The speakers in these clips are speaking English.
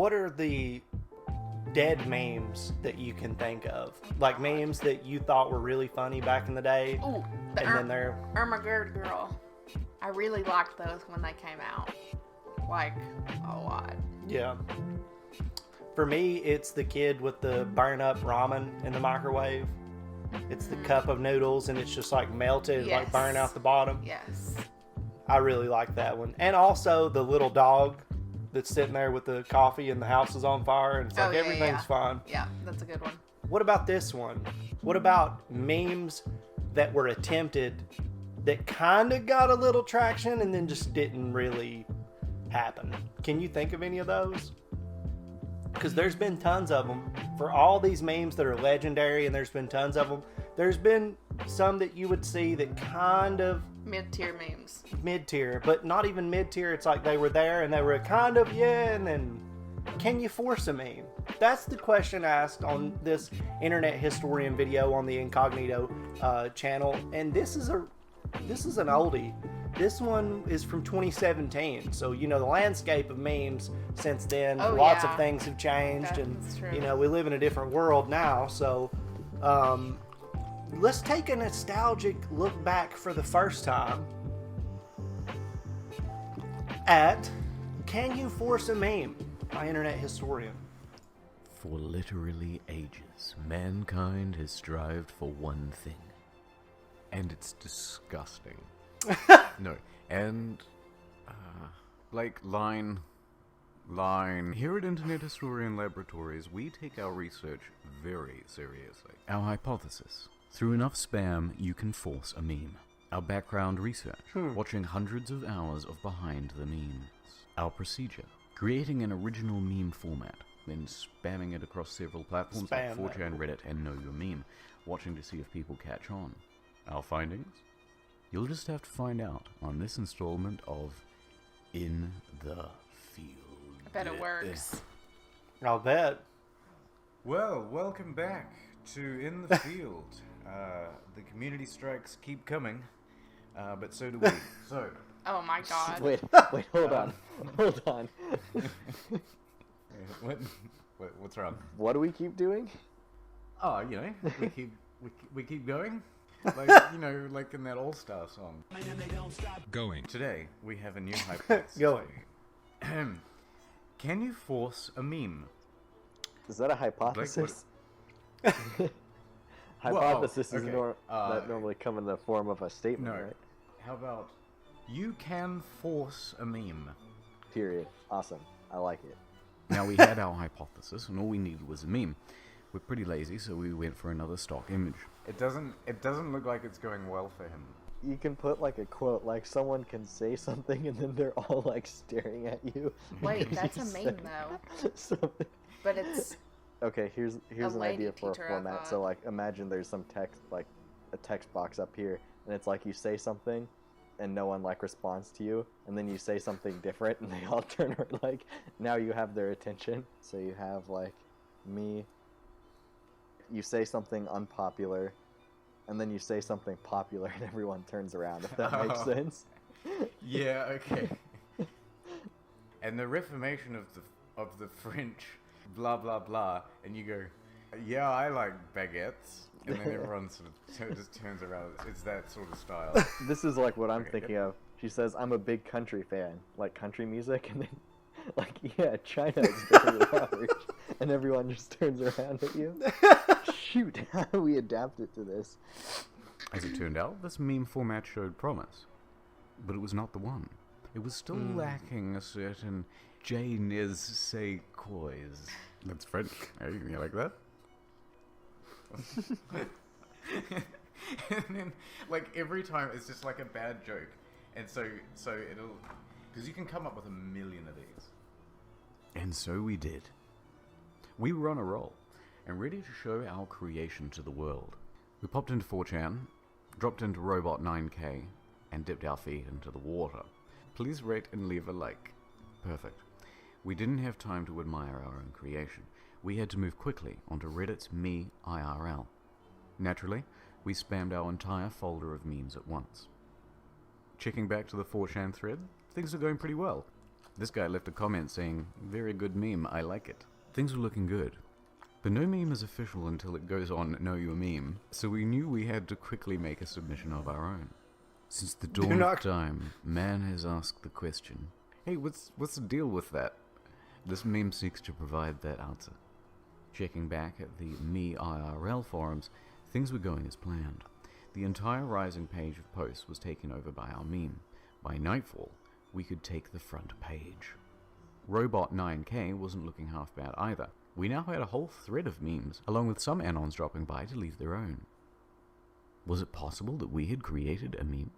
what are the dead memes that you can think of? Like memes that you thought were really funny back in the day. Ooh, and then they're Ermagerd girl. I really liked those when they came out. Like, a lot. Yeah. For me, it's the kid with the burn up ramen in the microwave. It's the cup of noodles and it's just like melted, Yes. like burn out the bottom. Yes. I really like that one. And also the little dog that's sitting there with the coffee and the house is on fire and it's like everything's fine. Yeah, that's a good one. What about this one? What about memes that were attempted that kind of got a little traction and then just didn't really happen? Can you think of any of those? Because there's been tons of them. For all these memes that are legendary, and there's been tons of them, there's been some that you would see that kind of Mid-tier memes. mid-tier, but not even mid-tier. It's like they were there and they were kind of, yeah, and then can you force a meme? That's the question asked on this internet historian video on the Incognito channel, and this is an oldie. This one is from 2017, so the landscape of memes since then. Lots of things have changed, That's true. and we live in a different world now. So let's take a nostalgic look back for the first time at "Can You Force a Meme" by internet historian. For literally ages, mankind has strived for one thing. And it's disgusting. No, and, line. Here at Internet Historian Laboratories, we take our research very seriously. Our hypothesis: through enough spam, you can force a meme. Our background research: watching hundreds of hours of behind the memes. Our procedure: creating an original meme format, then spamming it across several platforms like 4chan, Reddit, and Know Your Meme, watching to see if people catch on. Our findings? You'll just have to find out on this installment of In the Field. I bet it works. I'll bet. Well, welcome back to In the Field. The community strikes keep coming, but so do we. So, Oh my god. Wait, hold on. Hold on. what's wrong? What do we keep doing? Oh, we keep going. Like like in that All-Star song. Going. Today we have a new hypothesis. Going. Can you force a meme? Is that a hypothesis? Hypothesis Hypothesis is okay. that normally come in the form of a statement, No. right? How about you can force a meme? Period. Awesome. I like it. Now, we had our hypothesis, and all we needed was a meme. We're pretty lazy, so we went for another stock image. It doesn't look like it's going well for him. You can put like a quote, like someone can say something and then they're all like staring at you. Wait, that's a You meme say though. something. But it's Okay, here's an lady idea for a teacher, I format. thought. So like imagine there's some text, like a text box up here, and it's like you say something and no one like responds to you, and then you say something different and they all turn like now you have their attention. So you have like me, you say something unpopular, and then you say something popular and everyone turns around, if that makes sense. Yeah, okay. And the Reformation of the French, blah blah blah, and you go, yeah, I like baguettes, and then everyone sort of just turns around. It's that sort of style. This is like what I'm Okay, thinking of. She says, I'm a big country fan, like country music, and then, like, yeah, China is very large, and everyone just turns around at you. Shoot, how do we adapt it to this? As it turned out, this meme format showed promise. But it was not the one. It was still lacking a certain je ne sais quoi. That's French. Hey, you like that? And then, like, every time it's just like a bad joke. And so it'll... Because you can come up with a million of these. And so we did. We were on a roll, and ready to show our creation to the world. We popped into 4chan, dropped into Robot 9K, and dipped our feet into the water. Please rate and leave a like. Perfect. We didn't have time to admire our own creation. We had to move quickly onto Reddit's Me IRL. Naturally, we spammed our entire folder of memes at once. Checking back to the 4chan thread, things are going pretty well. This guy left a comment saying, "Very good meme, I like it." Things were looking good. But no meme is official until it goes on Know Your Meme, so we knew we had to quickly make a submission of our own. Since the dawn not- of time, man has asked the question, "Hey, what's the deal with that?" This meme seeks to provide that answer. Checking back at the Me IRL forums, things were going as planned. The entire rising page of posts was taken over by our meme. By nightfall, we could take the front page. Robot 9K wasn't looking half bad either. We now had a whole thread of memes, along with some anons dropping by to leave their own. Was it possible that we had created a meme?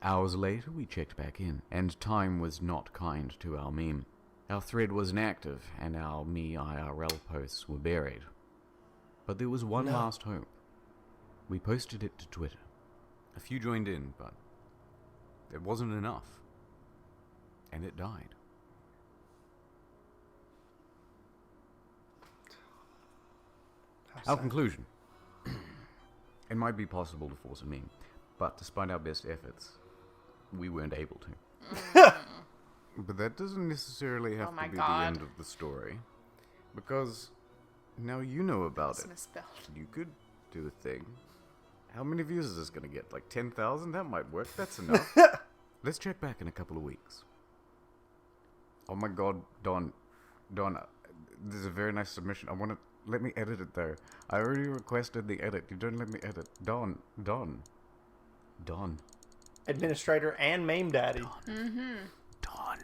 Hours later, we checked back in, and time was not kind to our meme. Our thread was inactive, and our Me IRL posts were buried. But there was one last hope. We posted it to Twitter. A few joined in, but it wasn't enough. And it died. Our conclusion. It might be possible to force a meme, but despite our best efforts, we weren't able to. But that doesn't necessarily have Oh my to be God. the end of the story, because now you know about It's it. misspelled. You could do a thing. How many views is this gonna get? Like 10,000? That might work. That's enough. Let's check back in a couple of weeks. Oh my God, Don, this is a very nice submission. Let me edit it though. I already requested the edit. You don't let me edit. Don. Administrator and meme daddy. Don.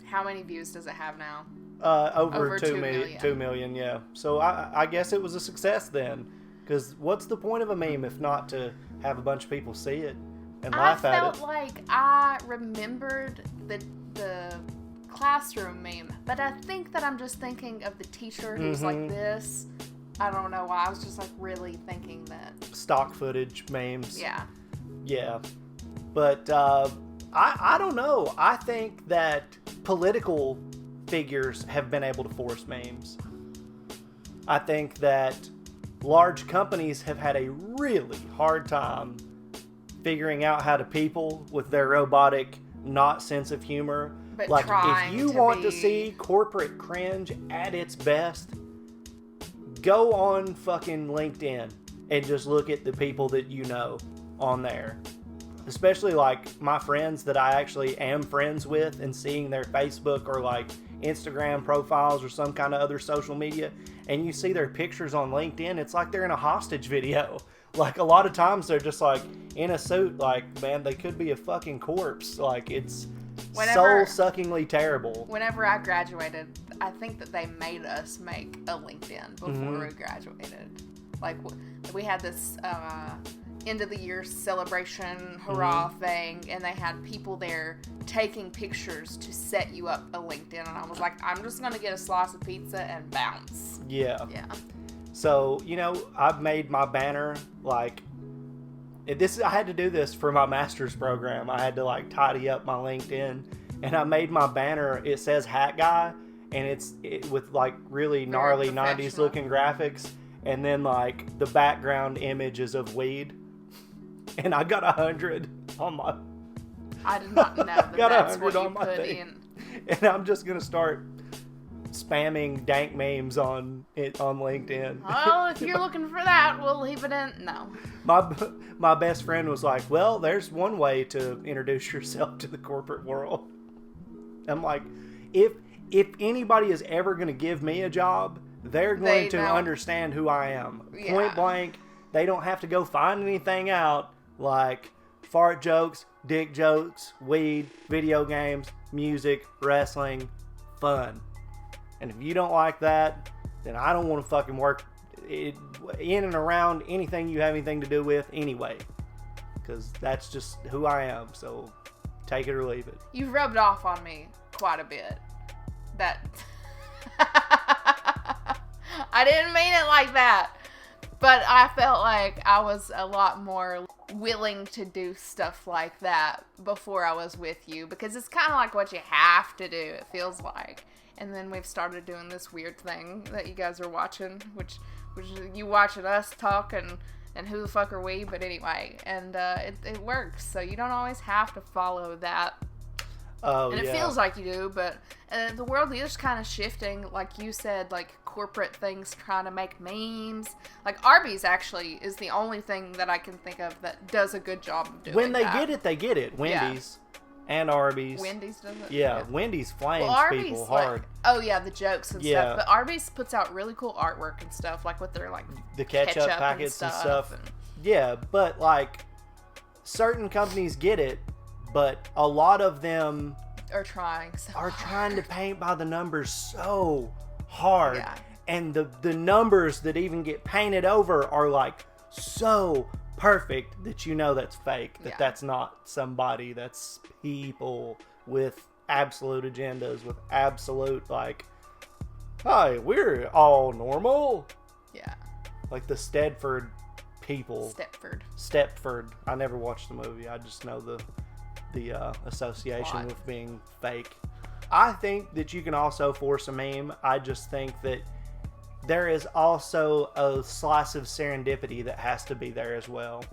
How many views does it have now? Over Over 2 2 million. million. 2 million, yeah. So I guess it was a success then. Because what's the point of a meme if not to have a bunch of people see it and I laugh at felt it? like I remembered the classroom meme, but I think that I'm just thinking of the teacher who's like this. I don't know why. I was just like really thinking that. Stock footage memes. Yeah. Yeah. But I don't know. I think that political figures have been able to force memes. I think that large companies have had a really hard time figuring out how to people with their robotic not sense of humor. But Like, trying if you to want to be- see corporate cringe at its best, go on fucking LinkedIn and just look at the people that you know on there. Especially like my friends that I actually am friends with, and seeing their Facebook or like Instagram profiles or some kind of other social media, and you see their pictures on LinkedIn, it's like they're in a hostage video. Like a lot of times they're just like in a suit, like, man, they could be a fucking corpse. Like it's Whenever- soul-suckingly terrible. Whenever I graduated, I think that they made us make a LinkedIn before we graduated. Like, we had this end of the year celebration hurrah thing, and they had people there taking pictures to set you up a LinkedIn. And I was like, I'm just going to get a slice of pizza and bounce. Yeah. Yeah. So, you know, I've made my banner like I had to do this for my master's program. I had to like tidy up my LinkedIn, and I made my banner. It says Hat Guy, and it's with like really gnarly 90s professional. looking graphics, and then like the background image is of weed. And I got 100 on my, I did not know that Got that's 100 what you on my put thing. in. and I'm just gonna start spamming dank memes on LinkedIn. Well, if you're looking for that, we'll leave it in. No. My best friend was like, well, there's one way to introduce yourself to the corporate world. I'm like, if anybody is ever going to give me a job, they're going They to know. understand who I am. Yeah. Point blank. They don't have to go find anything out like fart jokes, dick jokes, weed, video games, music, wrestling, fun. And if you don't like that, then I don't want to fucking work in and around anything you have anything to do with anyway. Because that's just who I am. So take it or leave it. You've rubbed off on me quite a bit. That. I didn't mean it like that. But I felt like I was a lot more willing to do stuff like that before I was with you. Because it's kind of like what you have to do, it feels like. And then we've started doing this weird thing that you guys are watching, which is you watching us talk and who the fuck are we? But anyway, and it works. So you don't always have to follow that Oh, And yeah. it feels like you do, but the world is kind of shifting. Like you said, like corporate things trying to make memes. Like Arby's actually is the only thing that I can think of that does a good job of doing When they that. get it, they get it. Wendy's and Arby's. Wendy's does it? Yeah, Wendy's flames Well, Arby's, people like, hard. oh yeah, the jokes and Yeah. stuff. But Arby's puts out really cool artwork and stuff, like with their like The ketchup packets and stuff. and- Yeah, but like certain companies get it, but a lot of them are trying so are hard. trying to paint by the numbers so hard. Yeah. And the numbers that even get painted over are like so perfect that you know that's fake, that Yeah. that's not somebody, that's people with absolute agendas, with absolute like, hi, we're all normal. Yeah, Like the Stedford people. Stepford. I never watched the movie. I just know the association Plot. with being fake. I think that you can also force a meme. I just think that there is also a slice of serendipity that has to be there as well.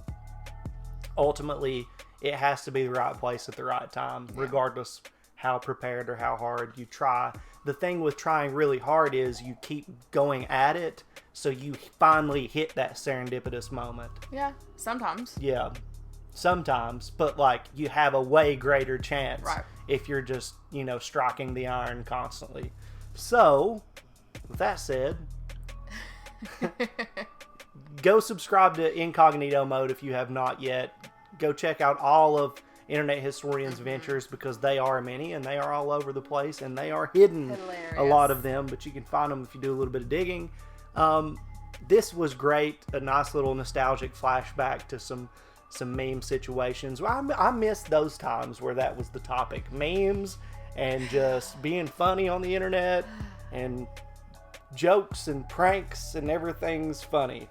Ultimately, it has to be the right place at the right time, regardless how prepared or how hard you try. The thing with trying really hard is you keep going at it, so you finally hit that serendipitous moment. Yeah, sometimes. Yeah, sometimes, but like you have a way greater chance Right. if you're just, striking the iron constantly. So, with that said, go subscribe to Incognito Mode if you have not yet. Go check out all of Internet Historian's ventures because they are many and they are all over the place and they are hidden, a lot of them, but you can find them if you do a little bit of digging. This was great, a nice little nostalgic flashback to some meme situations. I missed those times where that was the topic. Memes and just being funny on the internet and jokes and pranks and everything's funny.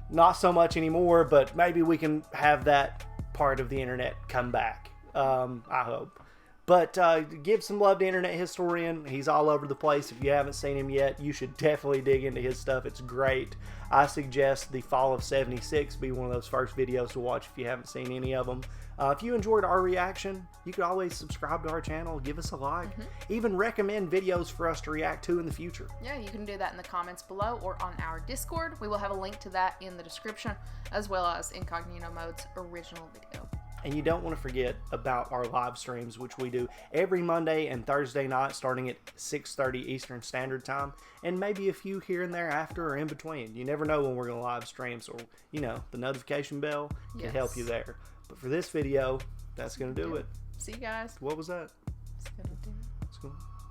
Not so much anymore, but maybe we can have that part of the internet come back. I hope. But give some love to Internet Historian. He's all over the place. If you haven't seen him yet, you should definitely dig into his stuff. It's great. I suggest the Fall of 76 be one of those first videos to watch if you haven't seen any of them. If you enjoyed our reaction, you could always subscribe to our channel, give us a like, even recommend videos for us to react to in the future. Yeah, you can do that in the comments below or on our Discord. We will have a link to that in the description, as well as Incognito Mode's original video. And you don't want to forget about our live streams, which we do every Monday and Thursday night starting at 6:30 Eastern Standard Time, and maybe a few here and there after or in between. You never know when we're going to live stream, so, the notification bell can help you there. But for this video, that's going to do it. See you guys. What was that? It's gonna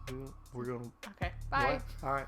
do. We're going to... Okay, bye. All right.